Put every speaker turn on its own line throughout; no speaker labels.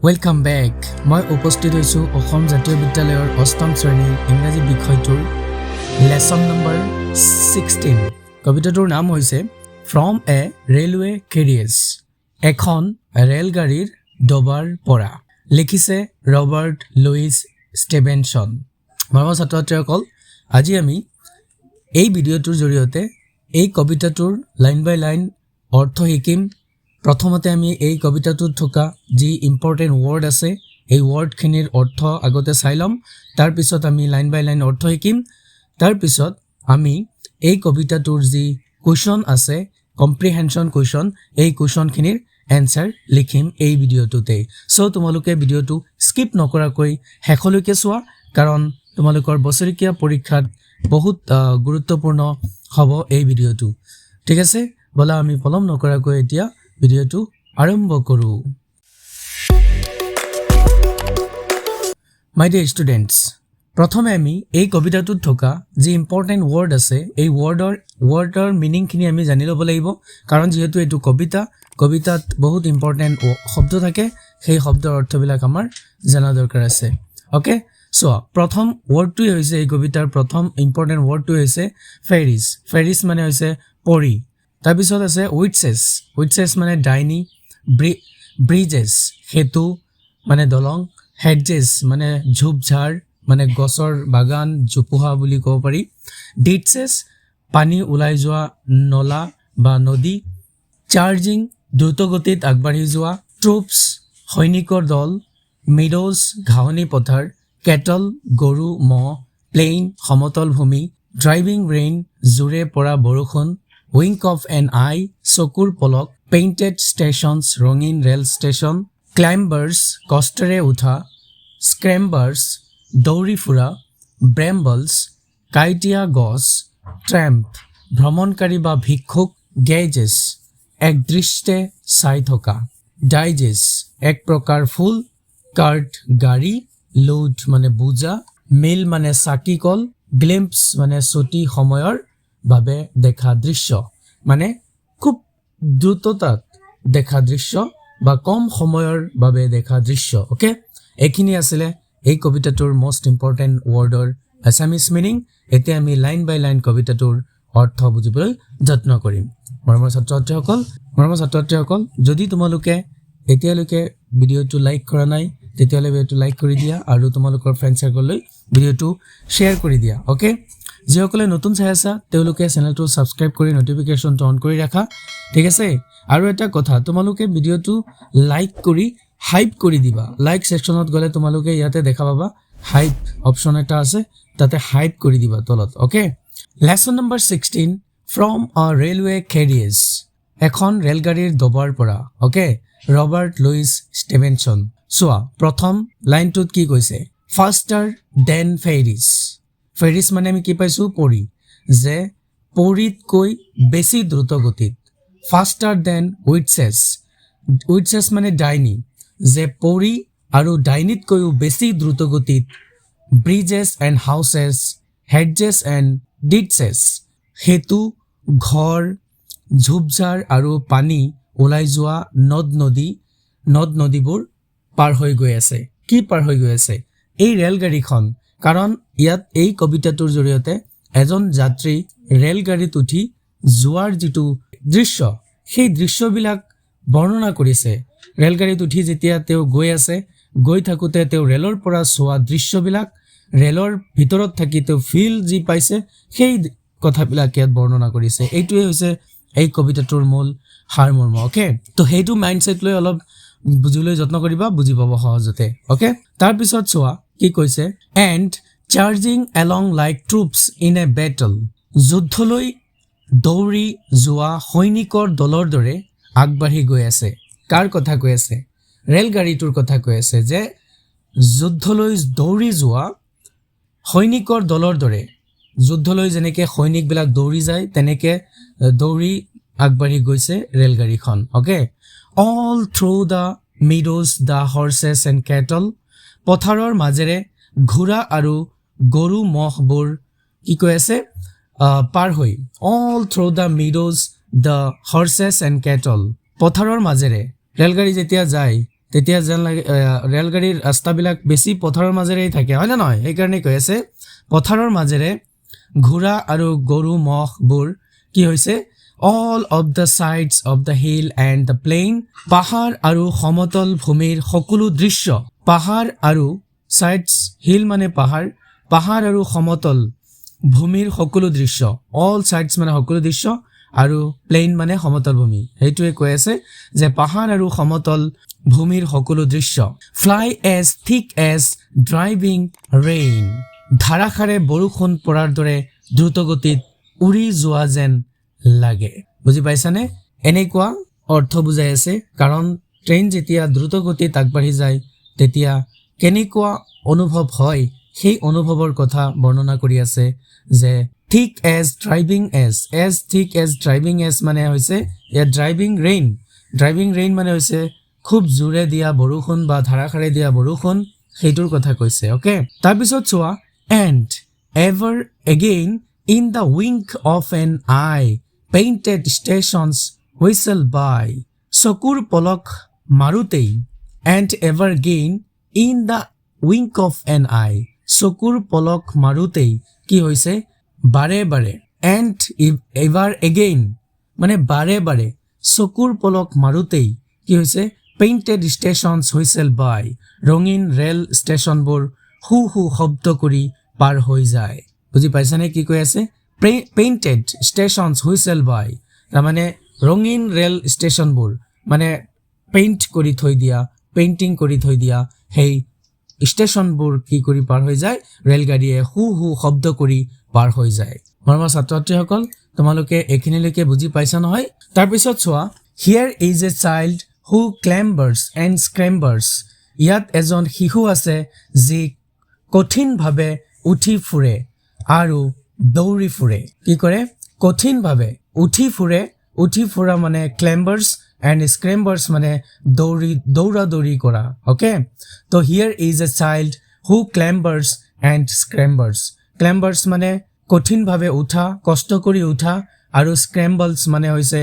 Welcome back. মই উপস্থিত হৈছোঁ অসম জাতীয় বিদ্যালয়ৰ অষ্টম শ্ৰেণীৰ ইংৰাজী বিষয়টোৰ লেচন নম্বৰ 16। কবিতাটোৰ নাম হৈছে ফ্ৰম এ ৰেলৱে কেৰিয়েজ, এখন ৰেলগাড়ীৰ ডবাৰ পৰা। লিখিছে ৰবাৰ্ট লুইচ ষ্টিভেনছন। মৰমৰ ছাত্ৰ ছাত্ৰীসকল, আজি আমি এই ভিডিঅ'টোৰ জৰিয়তে এই কবিতাটোৰ লাইন বাই লাইন অৰ্থ শিকিম। প্ৰথমতে আমি এই কবিতাটোত থকা যি ইম্পৰ্টেণ্ট ৱৰ্ড আছে এই ৱৰ্ডখিনিৰ অৰ্থ আগতে চাই ল'ম। তাৰপিছত আমি লাইন বাই লাইন অৰ্থ শিকিম। তাৰপিছত আমি এই কবিতাটোৰ যি কুৱেশ্যন আছে, কম্প্ৰিহেনশ্যন কুৱেশ্যন, এই কুৱেশ্যনখিনিৰ এনচাৰ লিখিম এই ভিডিঅ'টোতে। চ' তোমালোকে ভিডিঅ'টো স্কিপ নকৰাকৈ শেষলৈকে চোৱা, কাৰণ তোমালোকৰ বছৰেকীয়া পৰীক্ষাত বহুত গুৰুত্বপূৰ্ণ হ'ব এই ভিডিঅ'টো। ঠিক আছে, ব'লা আমি পলম নকৰাকৈ এতিয়া ভিডিঅ'টো আৰম্ভ কৰোঁ। মাই ডিয়াৰ ষ্টুডেণ্টছ, প্ৰথমে আমি এই কবিতাটোত থকা যি ইম্পৰ্টেণ্ট ৱৰ্ড আছে এই ৱৰ্ডৰ মিনিংখিনি আমি জানি ল'ব লাগিব, কাৰণ যিহেতু এইটো কবিতাত বহুত ইম্পৰ্টেণ্ট শব্দ থাকে, সেই শব্দৰ অৰ্থবিলাক আমাৰ জনা দৰকাৰ আছে। অ'কে, চোৱা, প্ৰথম ৱৰ্ডটোৱে হৈছে এই কবিতাৰ প্ৰথম ইম্পৰ্টেণ্ট ৱৰ্ডটোৱে হৈছে ফেৰিজ। ফেৰিজ মানে হৈছে পৰী। তাৰপিছত আছে উইটছেছ মানে ডাইনী, ব্ৰিজেছ সেতু মানে দলং, হেডজেছ মানে ঝোপঝাৰ মানে গছৰ বাগান, জোপোহা বুলি ক'ব পাৰি, ডিটছেছ পানী ওলাই যোৱা নলা বা নদী, চাৰ্জিং দ্ৰুতগতিত আগবাঢ়ি যোৱা, ট্ৰুপছ সৈনিকৰ দল, মিডোজ ঘাঁহনি পথাৰ, কেটল গৰু ম'হ, প্লেইন সমতল ভূমি, ড্ৰাইভিং ৰেইন জোৰে পৰা বৰষুণ, উইংক অফ এন আই চকুৰ পলক, পেইণ্টেড ষ্টেচনছ ৰঙীন ৰেল ষ্টেচন, ক্লাইম্বাৰ্ছ কষ্টেৰে উঠা, স্ক্ৰেম্বাৰ্ছ দৌৰি ফুৰা, ব্ৰেম্বলছ কাঁইটীয়া গছ, ট্ৰেম্প ভ্ৰমণকাৰী বা ভিক্ষুক, গেজেছ একদৃষ্টে চাই থকা, ডাইজেছ এক প্ৰকাৰ ফুল, কাৰ্ট গাড়ী, লোড মানে বোজা, মিল মানে চাকি কল, গ্লিম্পছ মানে চুটি সময়ৰ বাবে দেখা দৃশ্য মানে খুব দ্ৰুততাত দেখা দৃশ্য বা কম সময়ৰ বাবে দেখা দৃশ্য। অ'কে, এইখিনি আছিলে এই কবিতাটোৰ মষ্ট ইম্পৰ্টেণ্ট ৱৰ্ডৰ এছামিজ মিনিং। এতিয়া আমি লাইন বাই লাইন কবিতাটোৰ অৰ্থ বুজিবলৈ যত্ন কৰিম। মৰমৰ ছাত্ৰ ছাত্ৰীসকল, যদি তোমালোকে এতিয়ালৈকে ভিডিঅ'টো লাইক কৰা নাই তেতিয়াহ'লে ভিডিঅ'টো লাইক কৰি দিয়া আৰু তোমালোকৰ ফ্ৰেণ্ড চাৰ্কললৈ ভিডিঅ'টো শ্বেয়াৰ কৰি দিয়া। অ'কে, যিসকলে নতুন চাই আছা তেওঁলোকে চেনেলটো ছাবস্ক্ৰাইব কৰি নটিফিকেশ্যনটো অন কৰি ৰাখা। ঠিক আছে, আৰু এটা কথা, তোমালোকে ভিডিঅ'টো লাইক কৰি হাইপ কৰি দিবা। লাইক ছেকশ্যনত গ'লে তোমালোকে ইয়াতে দেখা পাবা হাইপ অপশ্যন এটা আছে, তাতে হাইপ কৰি দিবা তলত। Okay, lesson number 16 from a railway carriage, এখন ৰেলগাড়ীৰ ডবাৰ পৰা। Okay, Robert Louis Stevenson. চোৱা, প্ৰথম লাইনটোত কি কৈছে, ফাষ্টাৰ দেন ফেৰিজ। ফেৰিজ মানে আমি কি পাইছোঁ, পৰী, যে পৰীতকৈ বেছি দ্ৰুত গতিত। ফাষ্টাৰ দেন উইটছেছ মানে ডাইনী, যে পৰী আৰু ডাইনীতকৈও বেছি দ্ৰুত গতিত। ব্ৰিজেছ এণ্ড হাউচেছ, হেডজেছ এণ্ড ডিটছেছ সেতু ঘৰ, ঝোপঝাৰ আৰু পানী ওলাই যোৱা নদ নদীবোৰ পাৰ হৈ গৈ আছে। কি পাৰ হৈ গৈ আছে? এই ৰেলগাড়ীখন, কাৰণ ইয়াত এই কবিতাটোৰ জৰিয়তে এজন যাত্ৰী ৰেলগাড়ীত উঠি যোৱাৰ যিটো দৃশ্য, সেই দৃশ্যবিলাক বৰ্ণনা কৰিছে। ৰেলগাড়ীত উঠি যেতিয়া তেওঁ গৈ থাকোঁতে তেওঁ ৰেলৰ পৰা চোৱা দৃশ্যবিলাক, ৰেলৰ ভিতৰত থাকি তেওঁ ফিল যি পাইছে সেই কথাবিলাক ইয়াত বৰ্ণনা কৰিছে। এইটোৱে হৈছে এই কবিতাটোৰ মূল সাৰমৰ্ম। অ'কে, তো সেইটো মাইণ্ডছেট লৈ অলপ বুজিবলৈ যত্ন কৰিবা, বুজি পাব সহজতে। অ'কে, তাৰপিছত চোৱা কি কৈছে, and charging along like troops in a battle, যুদ্ধলৈ দৌৰি যোৱা সৈনিকৰ দলৰ দৰে আগবাঢ়ি গৈ আছে। কাৰ কথা কৈ আছে? ৰেলগাড়ীটোৰ কথা কৈ আছে, যে যুদ্ধলৈ দৌৰি যোৱা সৈনিকৰ দলৰ দৰে। যুদ্ধলৈ যেনেকৈ সৈনিকবিলাক দৌৰি যায় তেনেকৈ দৌৰি আগবাঢ়ি গৈছে ৰেলগাড়ীখন। Okay, all through the meadows the horses and cattle, পথাৰৰ মাজেৰে ঘোঁৰা আৰু গৰু ম'হবোৰ কি কৈ আছে, পাৰ হৈ। All through the meadows the horses and cattle, পথাৰৰ মাজেৰে ৰেলগাড়ী যেতিয়া যায় তেতিয়া যেন লাগে ৰেলগাড়ীৰ ৰাস্তাবিলাক বেছি পথাৰৰ মাজেৰেই থাকে হয় নে নহয় সেইকাৰণে কৈ আছে পথাৰৰ মাজেৰে ঘোঁৰা আৰু গৰু মহবোৰ কি হৈছে all of the sides of the hill and the plain পাহাৰ আৰু সমতল ভূমিৰ সকলো দৃশ্য পাহাৰ আৰু sides hill মানে পাহাৰ আৰু সমতল ভূমিৰ সকলো দৃশ্য all sides মানে সকলো দৃশ্য আৰু plain মানে সমতল ভূমি হেইটোৱে কৈ আছে যে পাহাৰ আৰু সমতল ভূমিৰ সকলো দৃশ্য fly as thick as driving rain ধাৰাসাৰে বৰষুণ পৰাৰ দৰে দ্ৰুতগতিত উৰি যোৱা যেন লাগে বুজি পাইছানে এনেকুৱা অৰ্থ বুজাই আছে কাৰণ ট্ৰেইন যেতিয়া দ্ৰুতগতিত আগবাঢ়ি যায় তেতিয়া কেনেকুৱা অনুভৱ হয় সেই অনুভৱৰ কথা বৰ্ণনা কৰি আছে যে thick as thick as driving as মানে হৈছে এ ড্ৰাইভিং ৰেইন মানে হৈছে খুব জোৰে দিয়া বৰষুণ বা ধাৰাসাৰে দিয়া বৰষুণ সেইটোৰ কথা কৈছে ওকে তাৰ পিছত চোৱা and ever again in the wink of an eye painted stations whistle by চকুৰ পলক মাৰুতেই and ever again in the wink of an eye চকুৰ পলক মাৰুতেই কি হৈছে বাৰে বাৰে and ever again মানে বাৰে বাৰে চকুৰ পলক মাৰুতেই কি হৈছে painted stations whistle by ৰঙীন ৰেল ষ্টেচনবোৰ হু হু শব্দ কৰি পাৰ হৈ যায় বুজি পাইছানে কি কৈ আছে painted stations whistle by মানে ৰঙীন ৰেল ষ্টেচনবোৰ মানে পেইন্ট কৰি থৈ দিয়া পেইন্টিং কৰি থৈ দিয়া সেই ষ্টেচনবোৰ কি কৰি পাৰ হৈ যায় ৰেলগাড়ীয়ে হু হু শব্দ কৰি পাৰ হৈ যায় মৰমৰ ছাত্ৰ-ছাত্ৰীসকল তোমালোকে এখিনিলৈকে বুজি পাইছা নহয় তাৰ পিছত চোৱা here is a child who clambers and scrambers ইয়াত এজন শিশু আছে যি কঠিনভাৱে উঠি ফুৰে আৰু দৌৰি ফুৰে কি কৰে কঠিনভাৱে উঠি ফুৰা মানে ক্লেম্বাৰ্ছ and scrambers মানে দৌৰা দৌৰি কৰা okay তো here is a child who clambers and scrambers মানে কঠিনভাৱে উঠা কষ্ট কৰি উঠা আৰু scrambles মানে হৈছে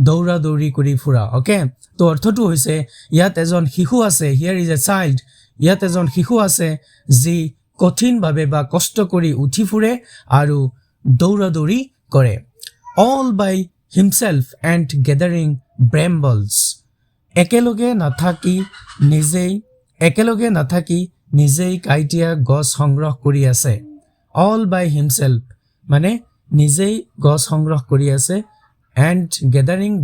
দৌৰা দৌৰি কৰি ফুৰা okay তো অৰ্থটো হৈছে ইয়াত এজন শিশু আছে here is a child ইয়াত এজন শিশু আছে যি কঠিনভাৱে বা কষ্ট কৰি উঠি ফুৰে আৰু দৌৰা দৌৰি কৰে all by himself and gathering brambles একেলগে নাথাকি নিজেই কাইটিয়া গছ সংগ্ৰহ কৰি আছে all by himself মানে নিজেই গছ সংগ্ৰহ কৰি আছে and gathering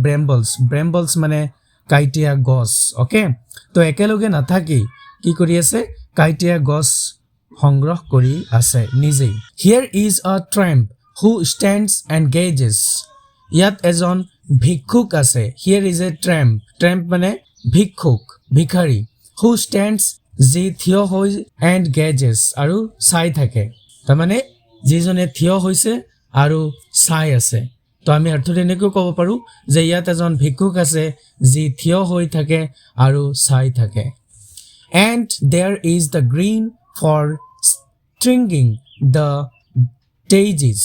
brambles মানে কাইটিয়া গছ okay তো একেলগে নাথাকি কি কৰি আছে কাইটিয়া গছ সংগ্ৰহ কৰি আছে নিজেই here is a tramp who stands and gazes ইয়াত এজন ভিক্ষুক আছে here is a tramp মানে ভিখাৰী who stands যি থিয় হৈ and gazes আৰু চাই থাকে তাৰ মানে যিজনে থিয় হৈছে আৰু চাই আছে তো আমি অৰ্থটো এনেকৈ ক'ব পাৰো যে ইয়াত এজন ভিক্ষুক আছে যি থিয় হৈ থাকে আৰু চাই থাকে and there is the green for stringing the daisies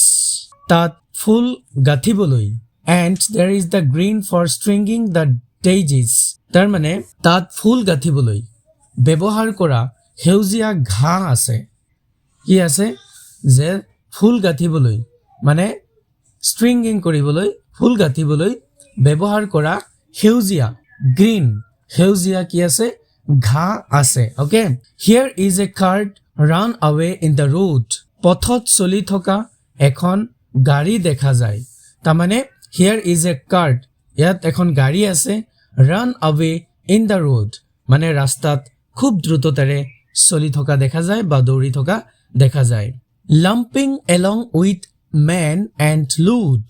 তাত ফুল গাঁঠিবলৈ and there is the green for stringing the daisies তাৰ মানে তাত ফুল গাঁঠিবলৈ ব্যৱহাৰ কৰা সেউজীয়া ঘাঁহ আছে কি আছে যে ফুল গাঁঠিবলৈ মানে stringing কৰিবলৈ ফুল গাঁঠিবলৈ ব্যৱহাৰ কৰা সেউজীয়া কি আছে ঘাঁহ আছে okay here is a cart run away in the road পথত চলি থকা এখন গাড়ী দেখা যায় তাৰ মানে here is a cart ইয়াত এখন গাড়ী আছে run away in the road মানে ৰাস্তাত খুব দ্ৰুততাৰে চলি থকা দেখা যায় বা দৌৰি থকা দেখা যায় lumping along with man and load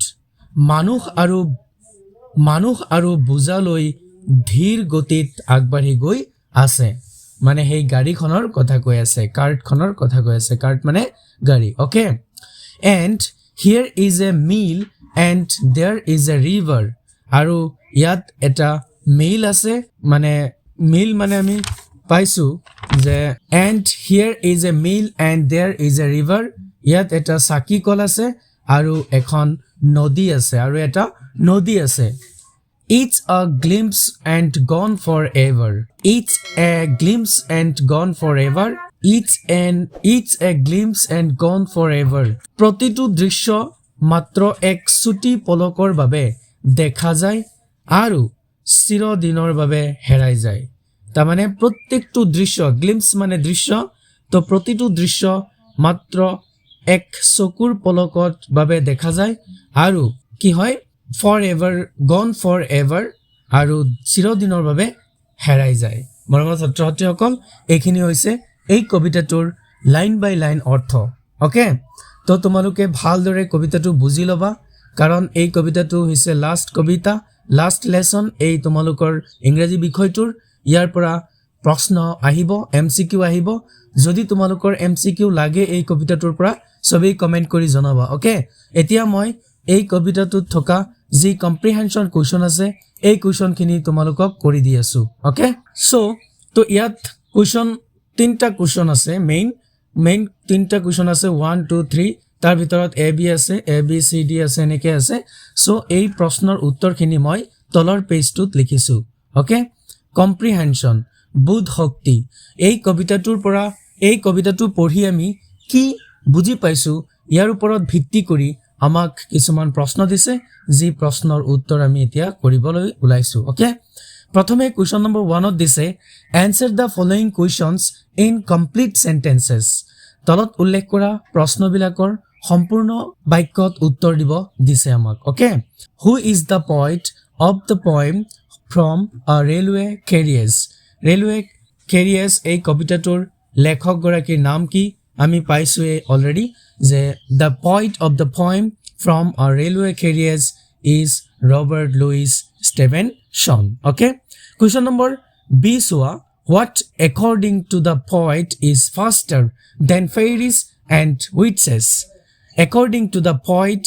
মানুহ আৰু বুজালৈ ধীৰ গতিত আগবাঢ়ি গৈ আছে মানে সেই গাড়ীখনৰ কথা কৈ আছে কাৰ্টখনৰ কথা কৈ আছে কাৰ্ট মানে গাড়ী okay and here is a mill and there is a river আৰু ইয়াত এটা মিল আছে মানে মিল মানে আমি পাইছো যে and here is a mill and there is a river ইয়াত এটা চাকি কল আছে আৰু এখন নদী আছে আৰু এটা নদী আছে It's a glimpse and gone forever. It's a glimpse and gone forever. It's a glimpse and gone forever. প্ৰতিটো দৃশ্য মাত্ৰ এক চুটি পলকৰ বাবে দেখা যায় আৰু চিৰদিনৰ বাবে হেৰাই যায় তাৰমানে প্ৰত্যেকটো দৃশ্য গ্লিম্পছ মানে দৃশ্য তো প্ৰতিটো দৃশ্য মাত্ৰ এক চকুৰ পলকত বাবে দেখা যায় আৰু কি হয় forever gone forever আৰু চিৰদিনৰ বাবে হেৰাই যায় মৰমৰ ছাত্ৰ-ছাত্ৰীসকল এইখিনি হৈছে এই কবিতাটোৰ লাইন বাই লাইন অৰ্থ ওকে তো তোমালোকে ভালদৰে কবিতাটো বুজি লবা কাৰণ এই কবিতাটো হৈছে লাষ্ট কবিতা লাষ্ট লেসন এই তোমালোকৰ ইংৰাজী বিষয়টোৰ ইয়াৰ পৰা প্ৰশ্ন আহিব এমসিকিউ আহিব যদি তোমালোকৰ এমসিকিউ লাগে এই কবিতাটোৰ পৰা সবেই কমেন্ট কৰি জনাবা ওকে এতিয়া মই এই কবিতাটোত থকা যি কম্প্ৰিহেনশন কোৱেশ্চন আছে এই কোৱেশ্চনখিনি তোমালোকক কৰি দি আছো ওকে সো তো ইয়াত কোৱেশ্চন তিনটা কোৱেশ্চন আছে মেইন তিনটা কোৱেশ্চন আছে 1 2 3 তাৰ ভিতৰত এ বি আছে এ বি সি ডি আছে নেকে আছে সো এই প্ৰশ্নৰ উত্তৰখিনি মই তলৰ পেজটোত লিখিছো ওকে কম্প্ৰিহেনশন বুধ শক্তি এই কবিতাটোৰ পৰা এই কবিতাটো পঢ়ি আমি কি বুজি পাইছো ইয়াৰ ওপৰত ভিত্তি কৰি আমাক কিছুমান প্ৰশ্ন দিছে যি প্ৰশ্নৰ উত্তৰ আমি এতিয়া কৰিবলৈ উলাইছো ওকে প্ৰথমে কোৱেশ্চন নম্বৰ 1 ত দিছে answer the following questions in complete sentences তলত উল্লেখ কৰা প্ৰশ্নবিলাকৰ সম্পূৰ্ণ বাক্যত উত্তৰ দিব দিছে আমাক okay who is the poet of the poem from a railway carriage এই কবিতাটোৰ লেখক গৰাকীৰ নাম কি আমি পাইছো অলৰেডি যে the poet of the poem from a railway carriage is Robert Louis Stevenson okay question number B soa what according to the poet is faster than fairies and witches according to the poet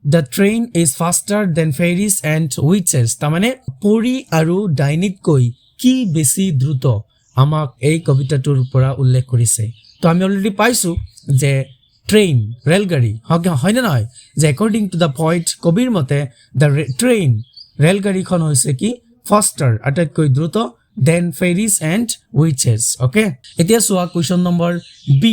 the train is faster than fairies and witches tamane pori aru dainit koi ki besi druto আমাক এই কবিতাটোৰ পৰা উল্লেখ কৰিছে তো আমি already পাইছো যে ট্ৰেইন ৰেলগাড়ী হয় না নহয় যে according to the poet কবিৰ মতে the train ৰেলগাড়ীখন হৈছে কি faster আটাইতকৈ দ্ৰুত than fairies and witches okay এতিয়া সোৱা question number B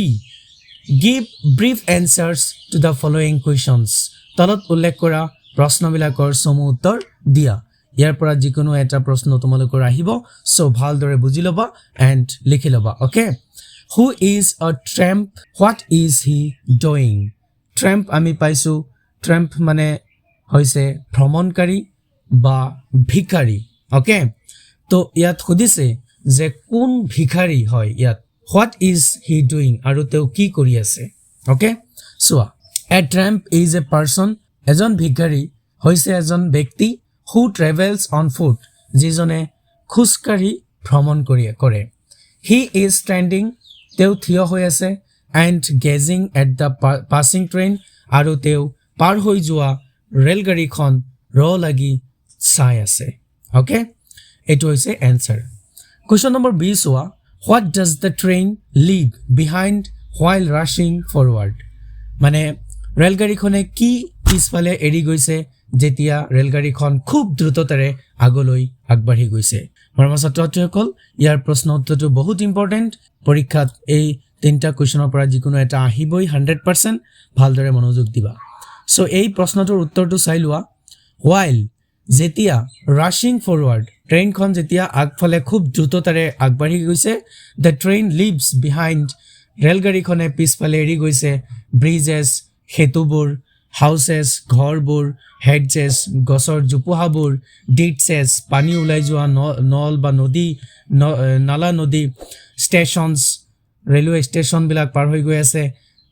give brief answers to the following questions তলত উল্লেখ কৰা প্ৰশ্নবিলাকৰ সমূহ উত্তৰ দিয়া ইয়াৰ পৰা যিকোনো এটা প্ৰশ্ন তোমালোকৰ আহিব সো ভালদৰে বুজি লবা এন্ড লিখি লবা okay who is a tramp what is he doing tramp আমি পাইছো tramp মানে হৈছে ভ্ৰমণকাৰী বা ভিখাৰী ওকে তো ইয়াত খুদিছে যে কোন ভিখাৰী হয় ইয়াত what is he doing আৰু তেও কি কৰি আছে okay so a tramp is a person এজন ভিখাৰী হৈছে এজন ব্যক্তি who travels on foot যিজনে খুসকাৰি ভ্ৰমণ কৰে he is standing তেও থিয় হৈ আছে and gazing at the passing train আৰু তেও পাৰ হৈ যোৱা ৰেলগাড়ীখন লাগি চাই আছে ওকে এটো হৈছে answer question number B সোৱা what does the train leave behind while rushing forward মানে ৰেলগাড়ীখনে কি পিছফালে এৰি গৈছে যেতিয়া ৰেলগাড়ীখন খুব দ্ৰুততাৰে আগলৈ আগবাঢ়ি গৈছে মৰমৰ ছাত্ৰছাত্ৰীসকল ইয়াৰ প্ৰশ্ন উত্তৰটো বহুত ইম্পৰ্টেন্ট পৰীক্ষাত এই তিনটা কোৱেশ্চনৰ পৰা যিকোনো এটা আহিবই 100% ভালদৰে মনোযোগ দিবা সো এই প্ৰশ্নটোৰ উত্তৰটো চাই লোৱা while যেতিয়া rushing forward ট্ৰেইনখন যেতিয়া আগফালে খুব দ্ৰুততাৰে আগবাঢ়ি গৈছে the train leaves behind ৰেলগাড়ীখনে পিছফালে এৰি গৈছে bridges হেতুবোৰ houses ঘৰবোৰ hedges গছৰ জোপোহাবোৰ ditches পানী ওলাই যোৱা নল বা নদী নালা নদী stations railway station বিলাক পাৰ হৈ গৈ আছে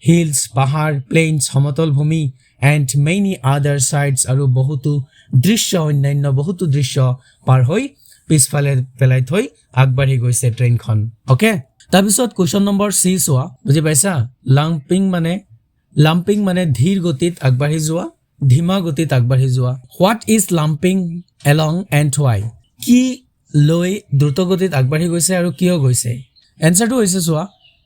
hills পাহাৰ plains সমতল ভূমি and many other sites আৰু বহুতো দৃশ্য অন্যান্য বহুতো দৃশ্য পাৰ হৈ পিছফালে পেলাই থৈ আগবাঢ়ি গৈছে ট্ৰেইনখন ওকে তাৰপিছত কোৱেশ্চন নম্বৰ C সোৱা বুজি পাইছা লাম্পিং মানে ধীৰ গতিত আগবাঢ়ি যোৱা ধীমা গতিত আগবাঢ়ি যোৱা what is lumping along and why কি লৈ দ্ৰুত গতিত আগবাঢ়ি গৈছে আৰু কিয় গৈছে এনসাৰটো হৈছে সোৱা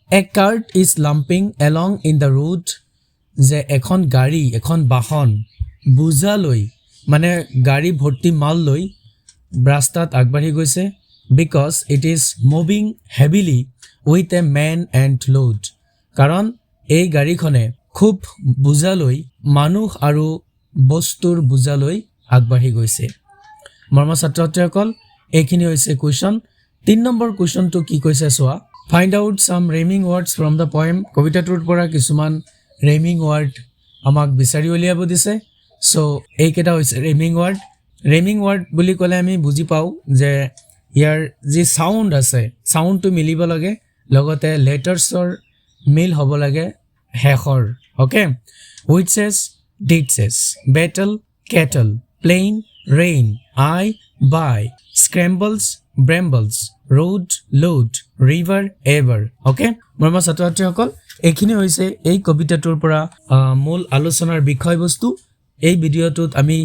a cart is lumping along in the road যে এখন গাড়ী এখন বাহন বুজা লৈ মানে গাড়ী ভৰ্তি মাল লৈ ৰাস্তাত আগবাঢ়ি গৈছে because it is moving heavily with a men and load কাৰণ এই গাড়ীখনে খুব বোজালৈ মানুহ আৰু বস্তুৰ বোজালৈ আগবাঢ়ি গৈছে মৰমৰ ছাত্ৰ ছাত্ৰীসকল এইখিনি হৈছে কুৱেশ্যন 3 নম্বৰ কুৱেশ্যনটো কি কৈছে চোৱা find out some rhyming words from the poem কবিতাটোৰ পৰা কিছুমান ৰেমিং ৱৰ্ড আমাক বিচাৰি উলিয়াব দিছে সো এইকেইটা হৈছে ৰেমিং ৱৰ্ড বুলি ক'লে আমি বুজি পাওঁ যে ইয়াৰ যি সাউণ্ড আছে সাউণ্ডটো মিলিব লাগে লগতে লেটাৰ্ছৰ মিল হ'ব লাগে হেখৰ okay witches ditches battle cattle plain rain eye by scrambles brambles road load river ever okay মৰমৰ ছাত্ৰ ছাত্ৰীসকল এইখিনি হৈছে এই কবিতাটোৰ পৰা মূল আলোচনাৰ বিষয়বস্তু এই ভিডিঅ'টোত আমি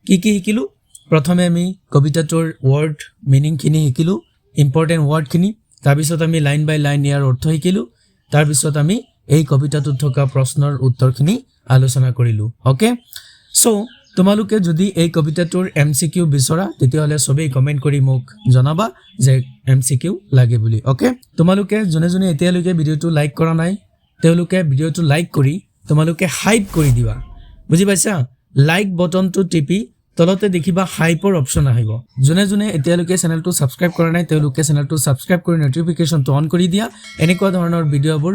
কি শিকিলো প্ৰথমে আমি কবিতাটোৰ ৱৰ্ড মিনিংখিনি শিকিলো ইম্পৰ্টেণ্ট ৱৰ্ডখিনি তাৰপিছত আমি লাইন বাই লাইন ইয়াৰ অৰ্থ শিকিলো তাৰপিছত আমি এই কবিতাটোত থকা প্ৰশ্নৰ উত্তৰখিনি আলোচনা কৰিলো ওকে সো তোমালোকে যদি এই কবিতাটোৰ এমসিকিউ বিচৰা তেতিয়াহ'লে সবেই কমেন্ট কৰি মোক জনাবা যে এমসিকিউ লাগে বুলি ওকে তোমালোকে জনে এতিয়ালৈকে ভিডিঅ'টো লাইক কৰা নাই তেওঁলোকে ভিডিঅ'টো লাইক কৰি তোমালোকে হাইপ কৰি দিবা বুজি পাইছা লাইক বটনটো টিপি তলতে দেখিবা হাইপৰ অপচন আহিব জনে এতিয়ালৈকে চেনেলটো সাবস্ক্ৰাইব কৰা নাই তেওঁলোকে চেনেলটো সাবস্ক্ৰাইব কৰি নটিফিকেশনটো অন কৰি দিয়া এনেকুৱা ধৰণৰ ভিডিঅ'বোৰ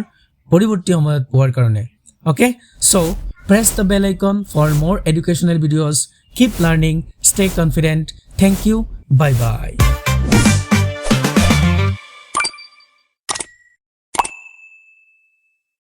পৰৱৰ্তী সময়ত পোৱাৰ কাৰণে okay so press the bell icon for more educational videos keep learning stay confident thank you bye bye